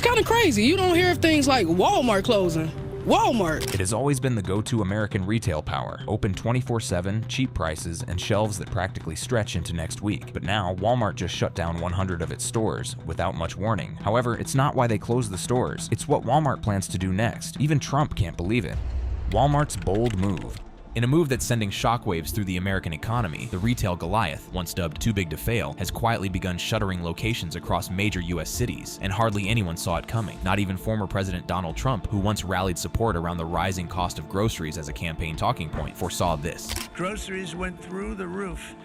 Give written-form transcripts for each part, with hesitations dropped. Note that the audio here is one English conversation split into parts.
kind of crazy. You don't hear of things like Walmart closing. Walmart. It has always been the go-to American retail power. Open 24/7, cheap prices, and shelves that practically stretch into next week. But now, Walmart just shut down 100 of its stores without much warning. However, it's not why they closed the stores. It's what Walmart plans to do next. Even Trump can't believe it. Walmart's bold move. In a move that's sending shockwaves through the American economy, the retail Goliath, once dubbed too big to fail, has quietly begun shuttering locations across major U.S. cities, and hardly anyone saw it coming. Not even former President Donald Trump, who once rallied support around the rising cost of groceries as a campaign talking point, foresaw this. Groceries went through the roof,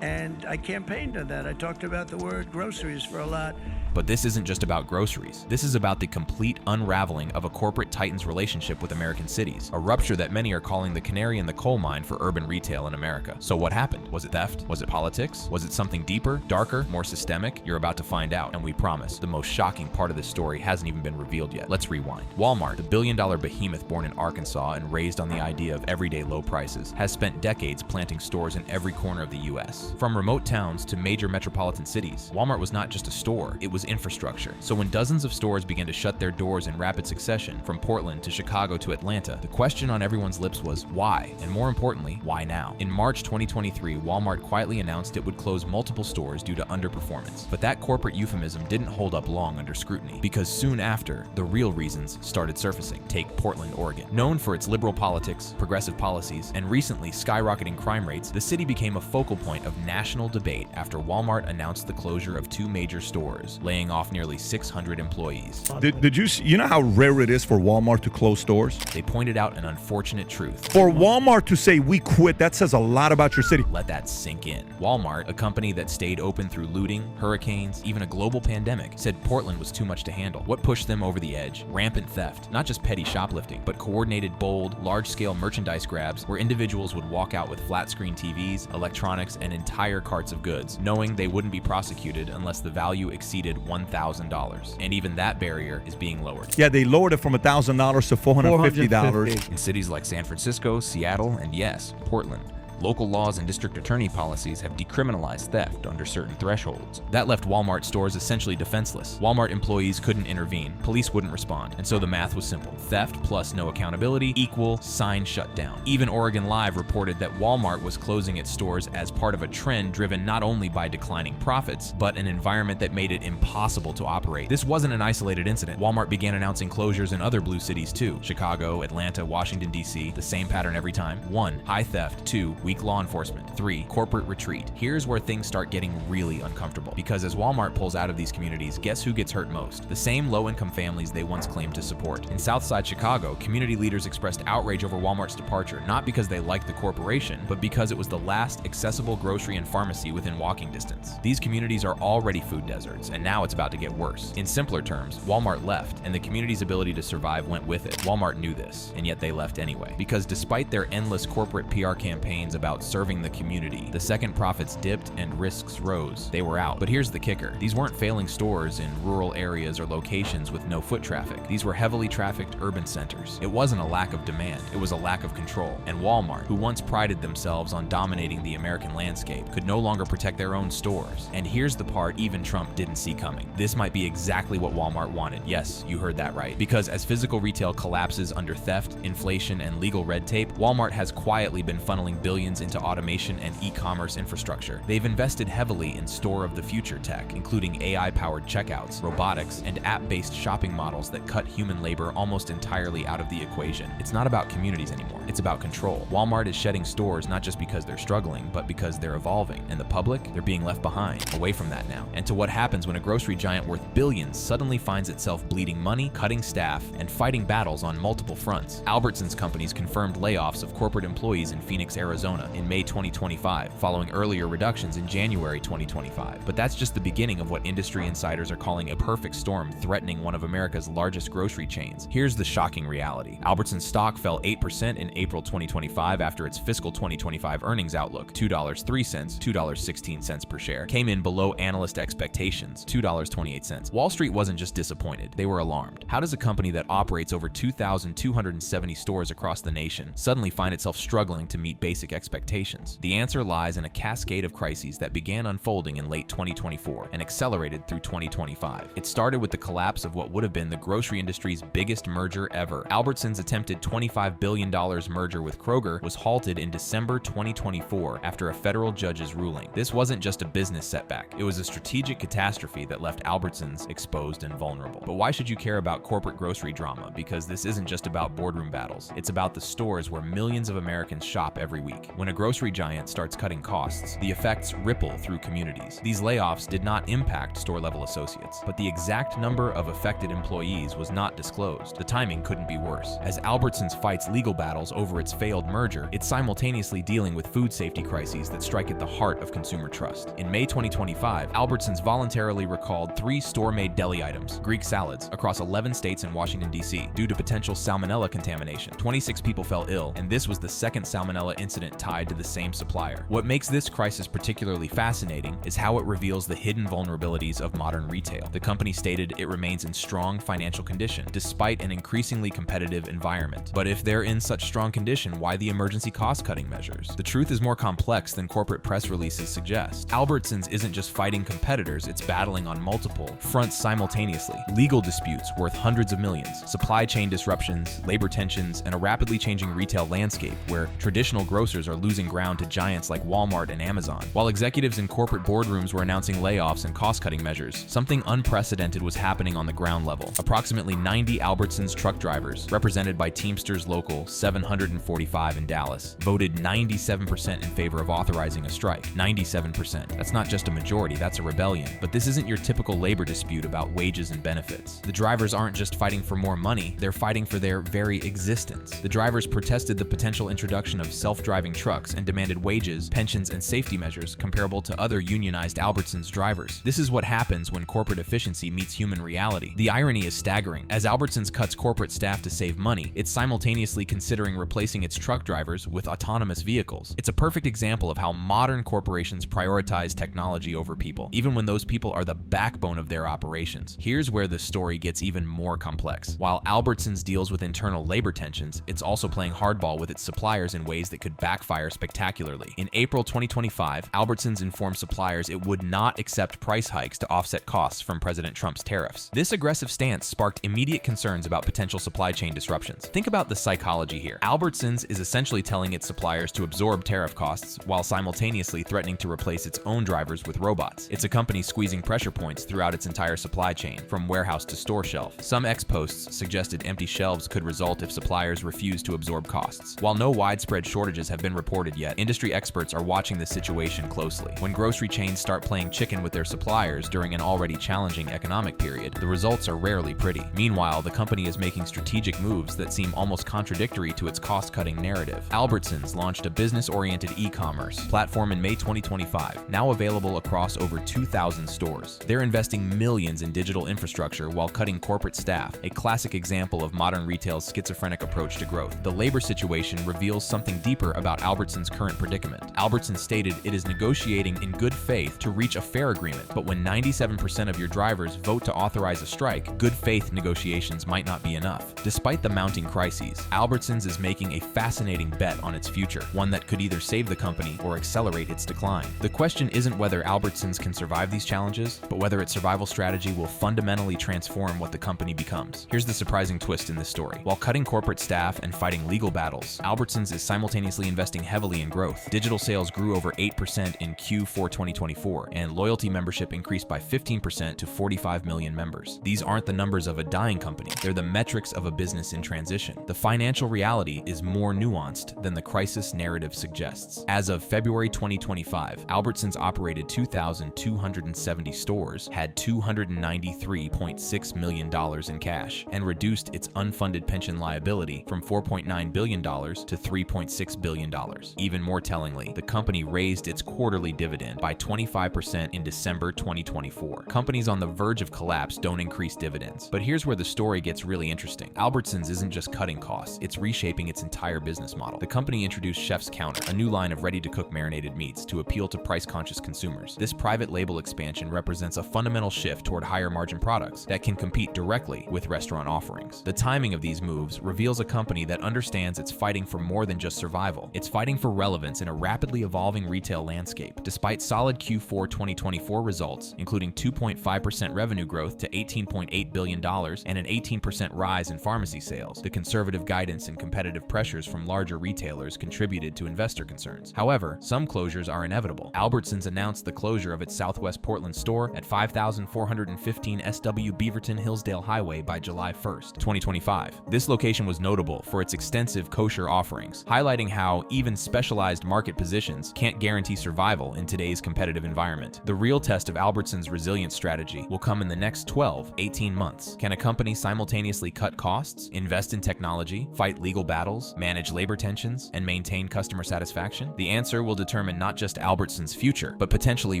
and I campaigned on that. I talked about the word groceries for a lot. But this isn't just about groceries. This is about the complete unraveling of a corporate titan's relationship with American cities, a rupture that many are calling the canary in the coal mine for urban retail in America. So what happened? Was it theft? Was it politics? Was it something deeper, darker, more systemic? You're about to find out, and we promise, the most shocking part of this story hasn't even been revealed yet. Let's rewind. Walmart, the billion-dollar behemoth born in Arkansas and raised on the idea of everyday low prices, has spent decades planting stores in every corner of the U.S. From remote towns to major metropolitan cities, Walmart was not just a store, it was infrastructure. So when dozens of stores began to shut their doors in rapid succession, from Portland to Chicago to Atlanta, the question on everyone's lips was why? And more importantly, why now? In March 2023, Walmart quietly announced it would close multiple stores due to underperformance. But that corporate euphemism didn't hold up long under scrutiny, because soon after, the real reasons started surfacing. Take Portland, Oregon. Known for its liberal politics, progressive policies, and recently skyrocketing crime rates, the city became a focal point of national debate after Walmart announced the closure of 2 major stores, laying off nearly 600 employees. Did you know how rare it is for Walmart to close stores? They pointed out an unfortunate truth. For Walmart to say we quit, that says a lot about your city. Let that sink in. Walmart, a company that stayed open through looting, hurricanes, even a global pandemic, said Portland was too much to handle. What pushed them over the edge? Rampant theft, not just petty shoplifting, but coordinated, bold, large-scale merchandise grabs where individuals would walk out with flat-screen TVs, electronics, and entire carts of goods, knowing they wouldn't be prosecuted unless the value exceeded $1,000. And even that barrier is being lowered. Yeah, they lowered it from $1,000 to $450. In cities like San Francisco, Seattle, and yes, Portland, local laws and district attorney policies have decriminalized theft under certain thresholds. That left Walmart stores essentially defenseless. Walmart employees couldn't intervene, police wouldn't respond, and so the math was simple. Theft plus no accountability equal sign shut down. Even Oregon Live reported that Walmart was closing its stores as part of a trend driven not only by declining profits, but an environment that made it impossible to operate. This wasn't an isolated incident. Walmart began announcing closures in other blue cities too. Chicago, Atlanta, Washington, D.C., the same pattern every time. 1. High theft. 2. Weak law enforcement. 3. Corporate retreat. Here's where things start getting really uncomfortable, because as Walmart pulls out of these communities, guess who gets hurt most? The same low-income families they once claimed to support. In Southside Chicago, community leaders expressed outrage over Walmart's departure, not because they liked the corporation, but because it was the last accessible grocery and pharmacy within walking distance. These communities are already food deserts, and now it's about to get worse. In simpler terms, Walmart left, and the community's ability to survive went with it. Walmart knew this, and yet they left anyway. Because despite their endless corporate PR campaigns about serving the community, the second profits dipped and risks rose. They were out. But here's the kicker. These weren't failing stores in rural areas or locations with no foot traffic. These were heavily trafficked urban centers. It wasn't a lack of demand, it was a lack of control. And Walmart, who once prided themselves on dominating the American landscape, could no longer protect their own stores. And here's the part even Trump didn't see coming. This might be exactly what Walmart wanted. Yes, you heard that right. Because as physical retail collapses under theft, inflation, and legal red tape, Walmart has quietly been funneling billions into automation and e-commerce infrastructure. They've invested heavily in store of the future tech, including AI-powered checkouts, robotics, and app-based shopping models that cut human labor almost entirely out of the equation. It's not about communities anymore. It's about control. Walmart is shedding stores not just because they're struggling, but because they're evolving. And the public, they're being left behind, away from that now. And to what happens when a grocery giant worth billions suddenly finds itself bleeding money, cutting staff, and fighting battles on multiple fronts. Albertsons Companies confirmed layoffs of corporate employees in Phoenix, Arizona in May 2025, following earlier reductions in January 2025. But that's just the beginning of what industry insiders are calling a perfect storm threatening one of America's largest grocery chains. Here's the shocking reality. Albertsons stock fell 8% in April 2025 after its fiscal 2025 earnings outlook, $2.03, $2.16 per share, came in below analyst expectations, $2.28. Wall Street wasn't just disappointed, they were alarmed. How does a company that operates over 2,270 stores across the nation suddenly find itself struggling to meet basic expectations? The answer lies in a cascade of crises that began unfolding in late 2024 and accelerated through 2025. It started with the collapse of what would have been the grocery industry's biggest merger ever. Albertsons' attempted $25 billion merger with Kroger was halted in December 2024 after a federal judge's ruling. This wasn't just a business setback, it was a strategic catastrophe that left Albertsons exposed and vulnerable. But why should you care about corporate grocery drama? Because this isn't just about boardroom battles, it's about the stores where millions of Americans shop every week. When a grocery giant starts cutting costs, the effects ripple through communities. These layoffs did not impact store-level associates, but the exact number of affected employees was not disclosed. The timing couldn't be worse. As Albertsons fights legal battles over its failed merger, it's simultaneously dealing with food safety crises that strike at the heart of consumer trust. In May 2025, Albertsons voluntarily recalled 3 store-made deli items, Greek salads, across 11 states and Washington, D.C. due to potential salmonella contamination. 26 people fell ill, and this was the second salmonella incident tied to the same supplier. What makes this crisis particularly fascinating is how it reveals the hidden vulnerabilities of modern retail. The company stated it remains in strong financial condition, despite an increasingly competitive environment. But if they're in such strong condition, why the emergency cost-cutting measures? The truth is more complex than corporate press releases suggest. Albertsons isn't just fighting competitors, it's battling on multiple fronts simultaneously. Legal disputes worth hundreds of millions, supply chain disruptions, labor tensions, and a rapidly changing retail landscape where traditional grocers are losing ground to giants like Walmart and Amazon. While executives in corporate boardrooms were announcing layoffs and cost-cutting measures, something unprecedented was happening on the ground level. Approximately 90 Albertsons truck drivers, represented by Teamsters Local 745 in Dallas, voted 97% in favor of authorizing a strike. 97%. That's not just a majority, that's a rebellion. But this isn't your typical labor dispute about wages and benefits. The drivers aren't just fighting for more money, they're fighting for their very existence. The drivers protested the potential introduction of self-driving trucks and demanded wages, pensions, and safety measures comparable to other unionized Albertsons drivers. This is what happens when corporate efficiency meets human reality. The irony is staggering. As Albertsons cuts corporate staff to save money, it's simultaneously considering replacing its truck drivers with autonomous vehicles. It's a perfect example of how modern corporations prioritize technology over people, even when those people are the backbone of their operations. Here's where the story gets even more complex. While Albertsons deals with internal labor tensions, it's also playing hardball with its suppliers in ways that could backfire spectacularly. In April 2025, Albertsons informed suppliers it would not accept price hikes to offset costs from President Trump's tariffs. This aggressive stance sparked immediate concerns about potential supply chain disruptions. Think about the psychology here. Albertsons is essentially telling its suppliers to absorb tariff costs while simultaneously threatening to replace its own drivers with robots. It's a company squeezing pressure points throughout its entire supply chain, from warehouse to store shelf. Some ex-posts suggested empty shelves could result if suppliers refuse to absorb costs. While no widespread shortages have been reported yet, industry experts are watching the situation closely. When grocery chains start playing chicken with their suppliers during an already challenging economic period, the results are rarely pretty. Meanwhile, the company is making strategic moves that seem almost contradictory to its cost-cutting narrative. Albertsons launched a business-oriented e-commerce platform in May 2025, now available across over 2,000 stores. They're investing millions in digital infrastructure while cutting corporate staff, a classic example of modern retail's schizophrenic approach to growth. The labor situation reveals something deeper about Albertsons' current predicament. Albertsons stated it is negotiating in good faith to reach a fair agreement, but when 97% of your drivers vote to authorize a strike, good faith negotiations might not be enough. Despite the mounting crises, Albertsons is making a fascinating bet on its future, one that could either save the company or accelerate its decline. The question isn't whether Albertsons can survive these challenges, but whether its survival strategy will fundamentally transform what the company becomes. Here's the surprising twist in this story. While cutting corporate staff and fighting legal battles, Albertsons is simultaneously investing heavily in growth. Digital sales grew over 8% in Q4 2024, and loyalty membership increased by 15% to 45 million members. These aren't the numbers of a dying company, they're the metrics of a business in transition. The financial reality is more nuanced than the crisis narrative suggests. As of February 2025, Albertsons operated 2,270 stores, had $293.6 million in cash, and reduced its unfunded pension liability from $4.9 billion to $3.6 billion. Even more tellingly, the company raised its quarterly dividend by 25% in December 2024. Companies on the verge of collapse don't increase dividends. But here's where the story gets really interesting. Albertsons isn't just cutting costs, it's reshaping its entire business model. The company introduced Chef's Counter, a new line of ready-to-cook marinated meats to appeal to price-conscious consumers. This private label expansion represents a fundamental shift toward higher-margin products that can compete directly with restaurant offerings. The timing of these moves reveals a company that understands it's fighting for more than just survival. It's fighting for relevance in a rapidly evolving retail landscape. Despite solid Q4 2024 results, including 2.5% revenue growth to $18.8 billion and an 18% rise in pharmacy sales, the conservative guidance and competitive pressures from larger retailers contributed to investor concerns. However, some closures are inevitable. Albertsons announced the closure of its Southwest Portland store at 5415 SW Beaverton Hillsdale Highway by July 1st, 2025. This location was notable for its extensive kosher offerings, highlighting how even specialized market positions can't guarantee survival in today's competitive environment. The real test of Albertsons' resilience strategy will come in the next 12-18 months. Can a company simultaneously cut costs, invest in technology, fight legal battles, manage labor tensions, and maintain customer satisfaction? The answer will determine not just Albertsons' future, but potentially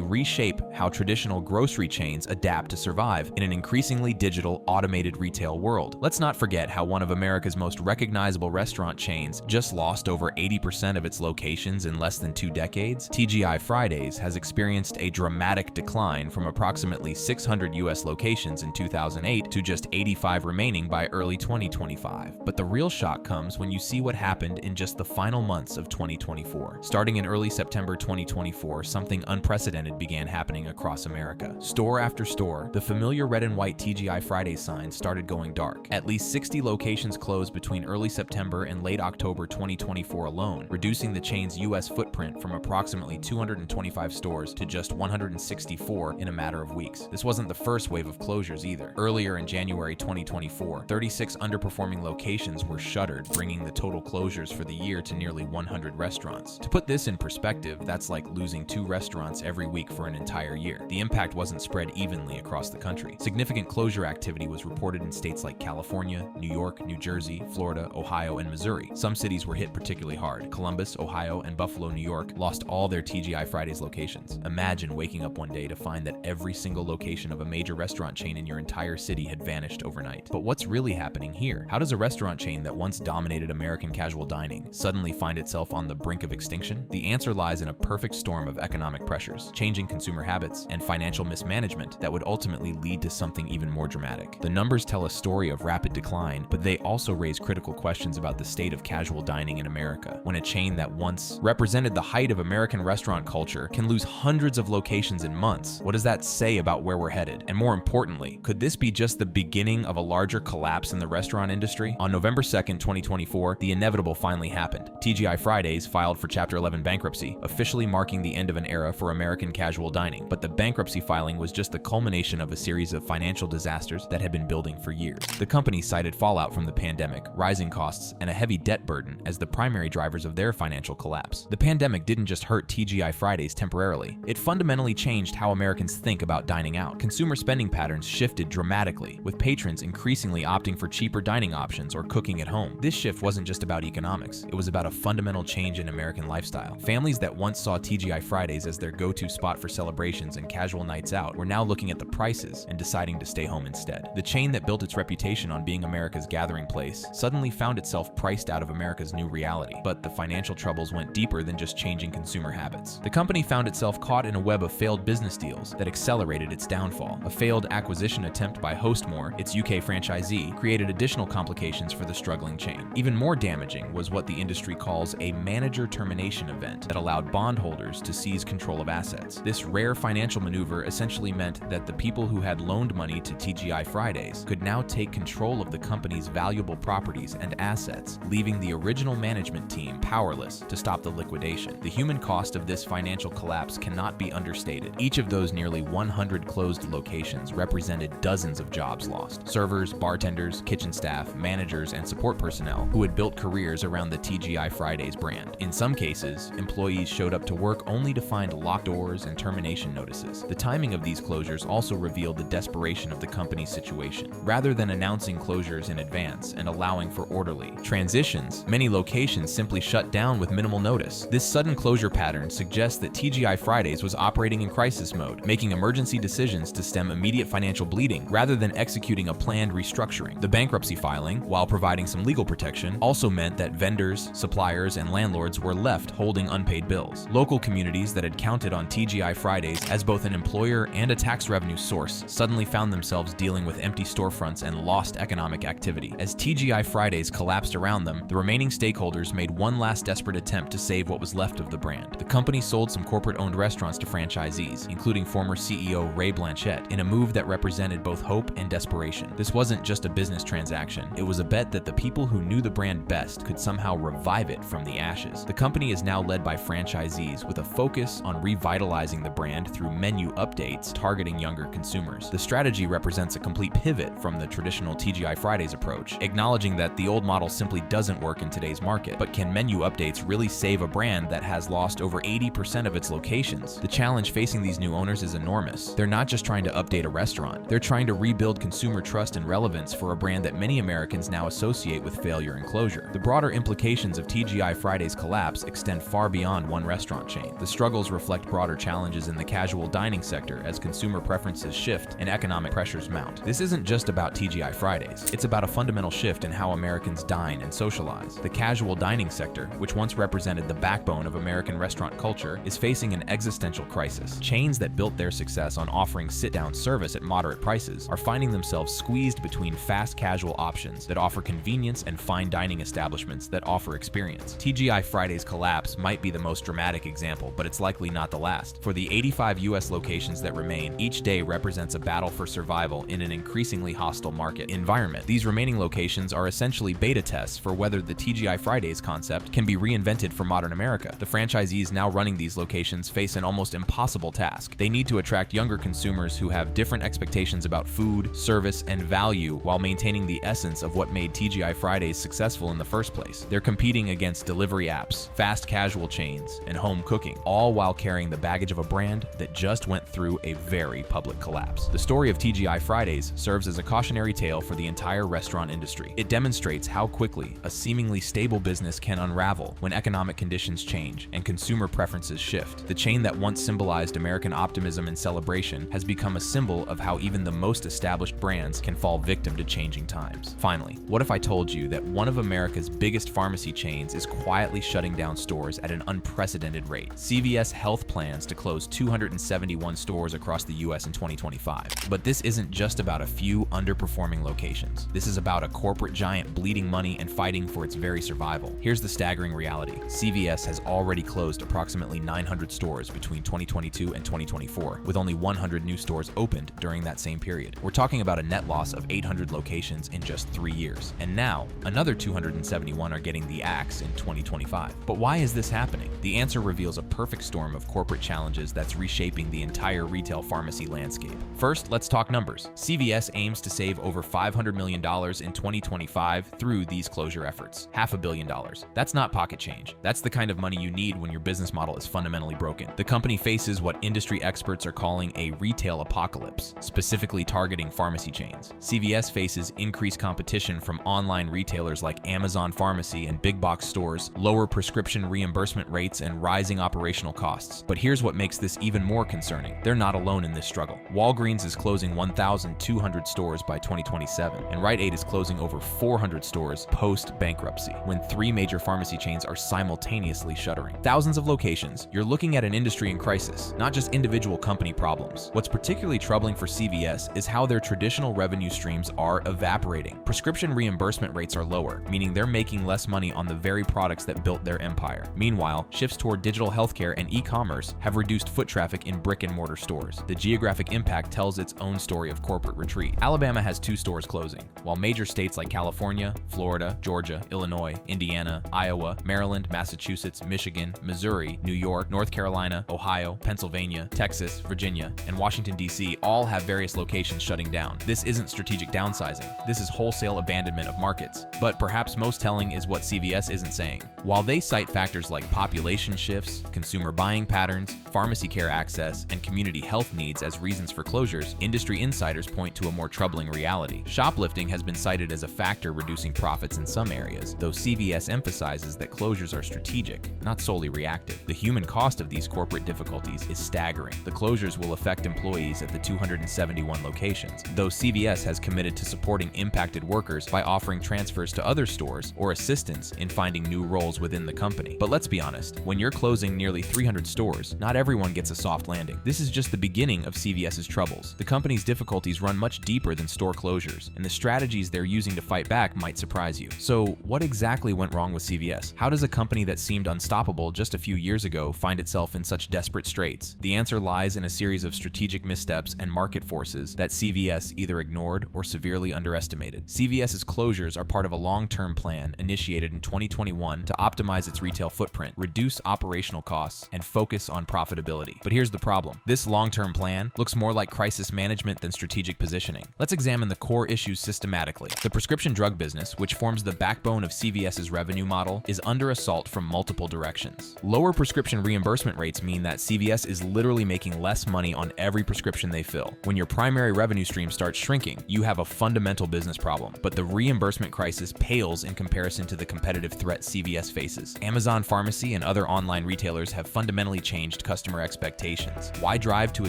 reshape how traditional grocery chains adapt to survive in an increasingly digital, automated retail world. Let's not forget how one of America's most recognizable restaurant chains just lost over 80% of its locations in less than 2 decades. TGI Fridays has experienced a dramatic decline from approximately 600 US locations in 2008 to just 85 remaining by early 2025. But the real shock comes when you see what happened in just the final months of 2024. Starting in early September 2024, something unprecedented began happening across America. Store after store, the familiar red and white TGI Fridays sign started going dark. At least 60 locations closed between early September and late October 2024 alone, reducing the chain's US footprint from approximately 225 stores to just 164 in a matter of weeks. This wasn't the first wave of closures either. Earlier in January 2024, 36 underperforming locations were shuttered, bringing the total closures for the year to nearly 100 restaurants. To put this in perspective, that's like losing 2 restaurants every week for an entire year. The impact wasn't spread evenly across the country. Significant closure activity was reported in states like California, New York, New Jersey, Florida, Ohio, and Missouri. Some cities were hit particularly hard. Columbus, Ohio, and Buffalo, New York lost all their TGI Fridays locations. Imagine waking up one day to find that every single location of a major restaurant chain in your entire city had vanished overnight. But what's really happening here? How does a restaurant chain that once dominated American casual dining suddenly find itself on the brink of extinction? The answer lies in a perfect storm of economic pressures, changing consumer habits, and financial mismanagement that would ultimately lead to something even more dramatic. The numbers tell a story of rapid decline, but they also raise critical questions about the state of casual dining in America. When a chain that once represented the height of American restaurant culture can lose hundreds of locations in months, what does that say about where we're headed? And more importantly, could this be just the beginning of a larger collapse in the restaurant industry? On November 2nd, 2024, the inevitable finally happened. TGI Fridays filed for Chapter 11 bankruptcy, officially marking the end of an era for American casual dining. But the bankruptcy filing was just the culmination of a series of financial disasters that had been building for years. The company cited fallout from the pandemic, rising costs, and a heavy debt burden as the primary drivers of their financial collapse. The pandemic didn't just hurt TGI Fridays temporarily. It fundamentally changed how Americans think about dining out. Consumer spending patterns shifted dramatically, with patrons increasingly opting for cheaper dining options or cooking at home. This shift wasn't just about economics. It was about a fundamental change in American lifestyle. Families that once saw TGI Fridays as their go-to spot for celebrations and casual nights out were now looking at the prices and deciding to stay home instead. The chain that built its reputation on being America's gathering place suddenly found itself priced out of America's new reality. But the financial troubles went deeper than just changing consumer habits. The company found itself caught in a web of failed business deals that accelerated its downfall. A failed acquisition attempt by Hostmore, its UK franchisee, created additional complications for the struggling chain. Even more damaging was what the industry calls a manager termination event that allowed bondholders to seize control of assets. This rare financial maneuver essentially meant that the people who had loaned money to TGI Fridays could now take control of the company's valuable properties and assets, leaving the original management team powerless to stop the liquidation. The human cost of this financial collapse cannot be understated. Each of those nearly 100 closed locations represented dozens of jobs lost. Servers, bartenders, kitchen staff, managers, and support personnel who had built careers around the TGI Fridays brand. In some cases, employees showed up to work only to find locked doors and termination notices. The timing of these closures also revealed the desperation of the company's situation. Rather than announcing closures in advance and allowing for orderly transitions, many locations simply shut down with minimal notice. This sudden closure pattern suggests that TGI Fridays was operating in crisis mode, making emergency decisions to stem immediate financial bleeding rather than executing a planned restructuring. The bankruptcy filing, while providing some legal protection, also meant that vendors, suppliers, and landlords were left holding unpaid bills. Local communities that had counted on TGI Fridays as both an employer and a tax revenue source suddenly found themselves dealing with empty storefronts and lost economic activity. As TGI Fridays collapsed around them, the remaining stakeholders made one last last desperate attempt to save what was left of the brand. The company sold some corporate-owned restaurants to franchisees, including former CEO Ray Blanchette, in a move that represented both hope and desperation. This wasn't just a business transaction, it was a bet that the people who knew the brand best could somehow revive it from the ashes. The company is now led by franchisees with a focus on revitalizing the brand through menu updates targeting younger consumers. The strategy represents a complete pivot from the traditional TGI Fridays approach, acknowledging that the old model simply doesn't work in today's market. But can menu updates really save a brand that has lost over 80% of its locations? The challenge facing these new owners is enormous. They're not just trying to update a restaurant, they're trying to rebuild consumer trust and relevance for a brand that many Americans now associate with failure and closure. The broader implications of TGI Fridays' collapse extend far beyond one restaurant chain. The struggles reflect broader challenges in the casual dining sector as consumer preferences shift and economic pressures mount. This isn't just about TGI Fridays, it's about a fundamental shift in how Americans dine and socialize. The casual dining sector, which once represented the backbone of American restaurant culture, is facing an existential crisis. Chains that built their success on offering sit-down service at moderate prices are finding themselves squeezed between fast casual options that offer convenience and fine dining establishments that offer experience. TGI Fridays' collapse might be the most dramatic example, but it's likely not the last. For the 85 US locations that remain, each day represents a battle for survival in an increasingly hostile market environment. These remaining locations are essentially beta tests for whether the TGI Fridays concept can be reinvented for modern America. The franchisees now running these locations face an almost impossible task. They need to attract younger consumers who have different expectations about food, service, and value while maintaining the essence of what made TGI Fridays successful in the first place. They're competing against delivery apps, fast casual chains, and home cooking, all while carrying the baggage of a brand that just went through a very public collapse. The story of TGI Fridays serves as a cautionary tale for the entire restaurant industry. It demonstrates how quickly a seemingly stable business can unravel when economic conditions change and consumer preferences shift. The chain that once symbolized American optimism and celebration has become a symbol of how even the most established brands can fall victim to changing times. Finally, what if I told you that one of America's biggest pharmacy chains is quietly shutting down stores at an unprecedented rate? CVS Health plans to close 271 stores across the US in 2025. But this isn't just about a few underperforming locations. This is about a corporate giant bleeding money and fighting for its very survival. Here's the staggering reality. CVS has already closed approximately 900 stores between 2022 and 2024, with only 100 new stores opened during that same period. We're talking about a net loss of 800 locations in just 3 years. And now, another 271 are getting the axe in 2025. But why is this happening? The answer reveals a perfect storm of corporate challenges that's reshaping the entire retail pharmacy landscape. First, let's talk numbers. CVS aims to save over $500 million in 2025 through these closure efforts. $500 million. That's not pocket change. That's the kind of money you need when your business model is fundamentally broken. The company faces what industry experts are calling a retail apocalypse, specifically targeting pharmacy chains. CVS faces increased competition from online retailers like Amazon Pharmacy and big box stores, lower prescription reimbursement rates, and rising operational costs. But here's what makes this even more concerning. They're not alone in this struggle. Walgreens is closing 1,200 stores by 2027, and Rite Aid is closing over 400 stores post-bankruptcy, when 3 major pharmacy chains are simultaneously shuttering. Thousands of locations. You're looking at an industry in crisis, not just individual company problems. What's particularly troubling for CVS is how their traditional revenue streams are evaporating. Prescription reimbursement rates are lower, meaning they're making less money on the very products that built their empire. Meanwhile, shifts toward digital healthcare and e-commerce have reduced foot traffic in brick-and-mortar stores. The geographic impact tells its own story of corporate retreat. Alabama has 2 stores closing, while major states like California, Florida, Georgia, Illinois, Indiana, Iowa, Maryland, Massachusetts, Michigan, Missouri, New York, North Carolina, Ohio, Pennsylvania, Texas, Virginia, and Washington, D.C. all have various locations shutting down. This isn't strategic downsizing. This is wholesale abandonment of markets. But perhaps most telling is what CVS isn't saying. While they cite factors like population shifts, consumer buying patterns, pharmacy care access, and community health needs as reasons for closures, industry insiders point to a more troubling reality. Shoplifting has been cited as a factor reducing profits in some areas, though CVS emphasizes that closures are strategic, not solely reactive. The human cost of these corporate difficulties is staggering. The closures will affect employees at the 271 locations, though CVS has committed to supporting impacted workers by offering transfers to other stores or assistance in finding new roles within the company. But let's be honest, When you're closing nearly 300 stores, not everyone gets a soft landing. This is just the beginning of CVS's troubles. The company's difficulties run much deeper than store closures, and the strategies they're using to fight back might surprise you. So, what exactly went wrong with CVS? How does a company that seemed unstoppable just a few years ago find itself in such desperate straits? The answer lies in a series of strategic missteps and market forces that CVS either ignored or severely underestimated. CVS's closures are part of a long-term plan initiated in 2021 to optimize its retail footprint, reduce operational costs, and focus on profitability. But here's the problem. This long-term plan looks more like crisis management than strategic positioning. Let's examine the core issues systematically. The prescription drug business, which forms the backbone of CVS's revenue model, is under assault from multiple directions. Lower prescription reimbursement rates mean that CVS is literally making less money on every prescription they fill. When your primary revenue stream starts shrinking, you have a fundamental business problem. But the reimbursement crisis pales in comparison to the competitive threat CVS faces. Amazon Pharmacy and other online retailers have fundamentally changed customer expectations. Why drive to a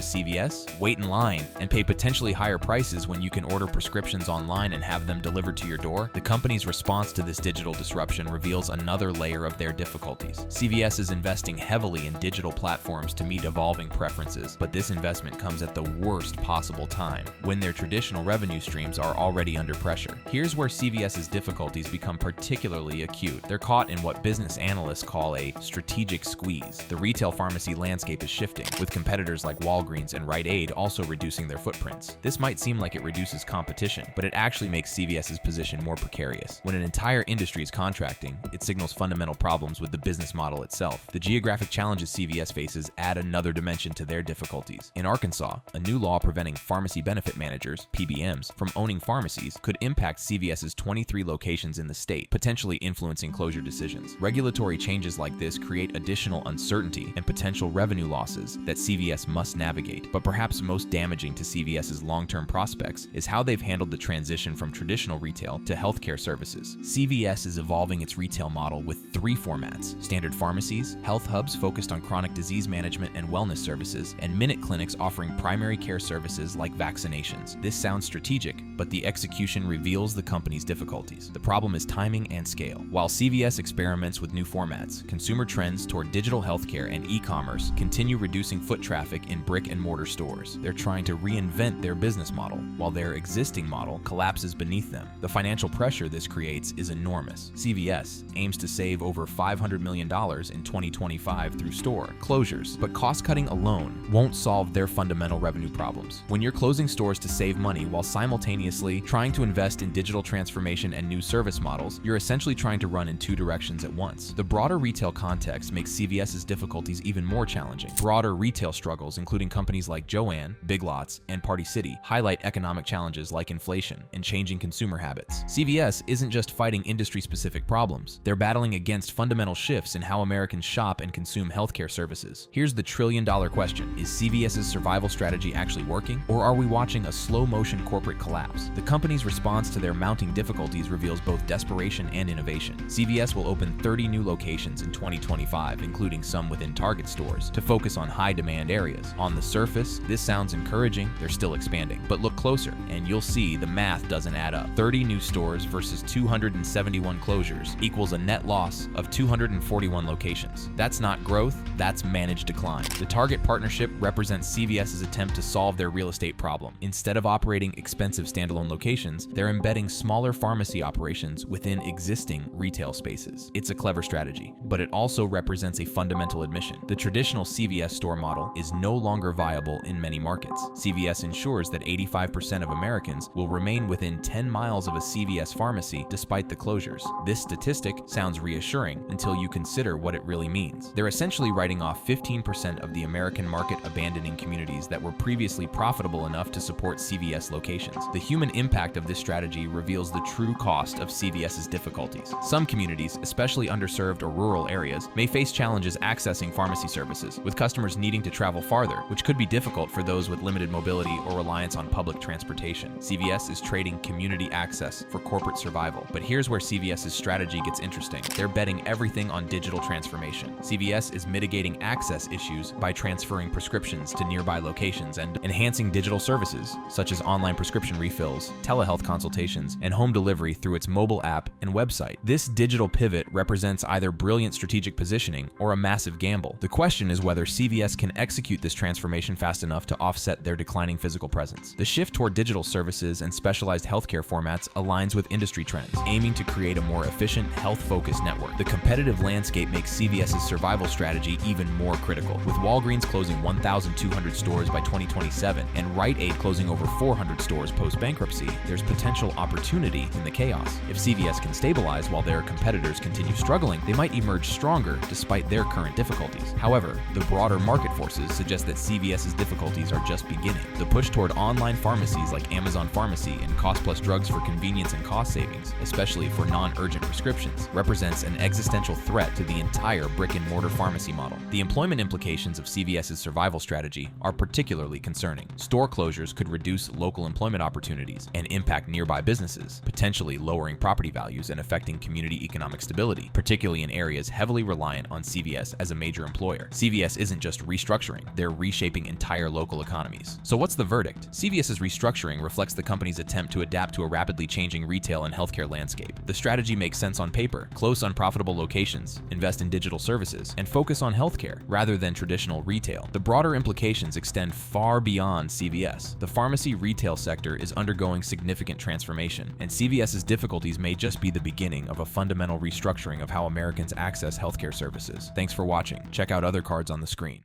CVS, wait in line, and pay potentially higher prices when you can order prescriptions online and have them delivered to your door? The company's response to this digital disruption reveals another layer of their difficulties. CVS is investing heavily in digital platforms to meet evolving preferences, but this investment comes at the worst possible time, when their traditional revenue streams are already under pressure. Here's where CVS's difficulties become particularly acute. They're caught in what business analysts call a strategic squeeze. The retail pharmacy landscape is shifting, with competitors like Walgreens and Rite Aid also reducing their footprints. This might seem like it reduces competition, but it actually makes CVS's position more precarious. When an entire industry is contracting, it signals fundamental problems with the business model itself. The geographic challenges CVS faces add another dimension to their difficulties. In Arkansas, a new law preventing pharmacy benefit managers, PBMs, from owning pharmacies could impact CVS's 23 locations in the state, potentially influencing closure decisions. Regulatory changes like this create additional uncertainty and potential revenue losses that CVS must navigate. But perhaps most damaging to CVS's long-term prospects is how they've handled the transition from traditional retail to healthcare services. CVS is evolving its retail model with 3 formats: standard pharmacies, health hubs focused on chronic disease management and wellness services, and minute clinics offering primary care services like vaccinations. This sounds strategic, but the execution reveals the company's difficulties. The problem is timing and scale. While CVS experiments with new formats, consumer trends toward digital healthcare and e-commerce continue reducing foot traffic in brick-and-mortar stores. They're trying to reinvent their business model, while their existing model collapses beneath them. The financial pressure this creates is enormous. CVS aims to save over $500 million in 2025 through store closures, but cost-cutting alone won't solve their fundamental revenue problems. When you're closing stores to save money while simultaneously trying to invest in digital transformation and new service models, you're essentially trying to run in 2 directions at once. The broader retail context makes CVS's difficulties even more challenging. Broader retail struggles, including companies like JOANN, Big Lots, and Party City, highlight economic challenges like inflation and changing consumer habits. CVS isn't just fighting industry-specific problems. They're battling against fundamental shifts in how Americans shop and consume healthcare services. Here's the trillion-dollar question: is CVS's survival strategy actually working, or are we watching a slow-motion corporate collapse? The company's response to their mounting difficulties reveals both desperation and innovation. CVS will open 30 new locations in 2025, including some within Target stores, to focus on high-demand areas. On the surface, this sounds encouraging. They're still expanding. But look closer, and you'll see the math doesn't add up. 30 new stores versus 271 closures equals a net loss of 241 locations. That's not growth, that's managed decline. The Target partnership represents CVS's attempt to solve their real estate problem. Instead of operating expensive standalone locations, they're embedding smaller pharmacy operations within existing retail spaces. It's a clever strategy, but it also represents a fundamental admission. The traditional CVS store model is no longer viable in many markets. CVS ensures that 85% of Americans will remain within 10 miles of a CVS pharmacy despite the closures. This statistic sounds reassuring until you consider what it really means. They're essentially writing off 15% of the American market, abandoning communities that were previously profitable enough to support CVS locations. The human impact of this strategy reveals the true cost of CVS's difficulties. Some communities, especially underserved or rural areas, may face challenges accessing pharmacy services, with customers needing to travel farther, which could be difficult for those with limited mobility or reliance on public transportation. CVS is trading community access for corporate survival. But here's where CVS's strategy gets interesting. They're betting everything on digital transformation. CVS is mitigating access issues by transferring prescriptions to nearby locations and enhancing digital services, such as online prescription refills, telehealth consultations, and home delivery through its mobile app and website. This digital pivot represents either brilliant strategic strategic positioning or a massive gamble. The question is whether CVS can execute this transformation fast enough to offset their declining physical presence. The shift toward digital services and specialized healthcare formats aligns with industry trends, aiming to create a more efficient, health-focused network. The competitive landscape makes CVS's survival strategy even more critical, with Walgreens closing 1,200 stores by 2027 and Rite Aid closing over 400 stores post-bankruptcy. There's potential opportunity in the chaos. If CVS can stabilize while their competitors continue struggling, they might emerge stronger despite their current difficulties. However, the broader market forces suggest that CVS's difficulties are just beginning. The push toward online pharmacies like Amazon Pharmacy and cost-plus drugs for convenience and cost savings, especially for non-urgent prescriptions, represents an existential threat to the entire brick-and-mortar pharmacy model. The employment implications of CVS's survival strategy are particularly concerning. Store closures could reduce local employment opportunities and impact nearby businesses, potentially lowering property values and affecting community economic stability, particularly in areas heavily reliant on CVS as a major employer. CVS isn't just restructuring, they're reshaping entire local economies. So what's the verdict? CVS's restructuring reflects the company's attempt to adapt to a rapidly changing retail and healthcare landscape. The strategy makes sense on paper: close unprofitable locations, invest in digital services, and focus on healthcare rather than traditional retail. The broader implications extend far beyond CVS. The pharmacy retail sector is undergoing significant transformation, and CVS's difficulties may just be the beginning of a fundamental restructuring of how Americans access healthcare services. Thanks for watching. Check out other cards on the screen.